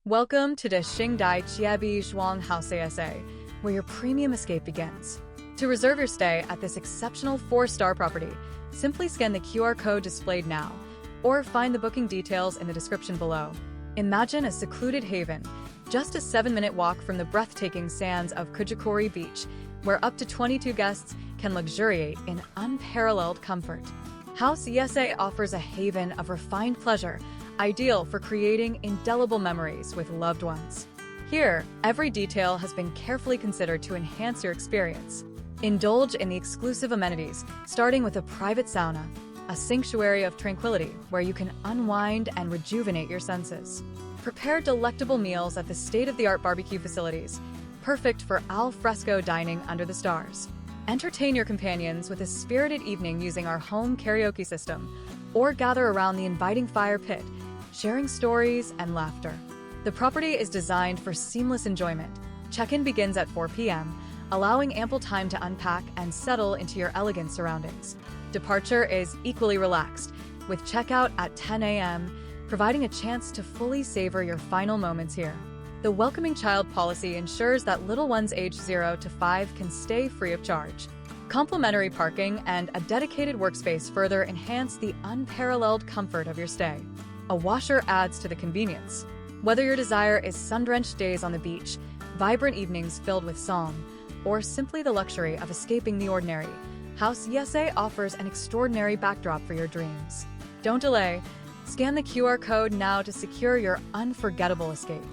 Welcome to the Xing Zhuang HOUSE ASA, where your premium escape begins. To reserve your stay at this exceptional 4-star property, simply scan the QR code displayed now, or find the booking details in the description below. Imagine a secluded haven, just a 7-minute walk from the breathtaking sands of Kujukuri Beach, where up to 22 guests can luxuriate in unparalleled comfort. HOUSE ASA offers a haven of refined pleasure, ideal for creating indelible memories with loved ones. Here, every detail has been carefully considered to enhance your experience. Indulge in the exclusive amenities, starting with a private sauna, a sanctuary of tranquility where you can unwind and rejuvenate your senses. Prepare delectable meals at the state-of-the-art barbecue facilities, perfect for al fresco dining under the stars. Entertain your companions with a spirited evening using our home karaoke system, or gather around the inviting fire pit, sharing stories and laughter. The property is designed for seamless enjoyment. Check-in begins at 4 p.m., allowing ample time to unpack and settle into your elegant surroundings. Departure is equally relaxed, with checkout at 10 a.m., providing a chance to fully savor your final moments here. The welcoming child policy ensures that little ones aged 0 to 5 can stay free of charge. Complimentary parking and a dedicated workspace further enhance the unparalleled comfort of your stay. A washer adds to the convenience. Whether your desire is sun-drenched days on the beach, vibrant evenings filled with song, or simply the luxury of escaping the ordinary, HOUSE ASA offers an extraordinary backdrop for your dreams. Don't delay. Scan the QR code now to secure your unforgettable escape.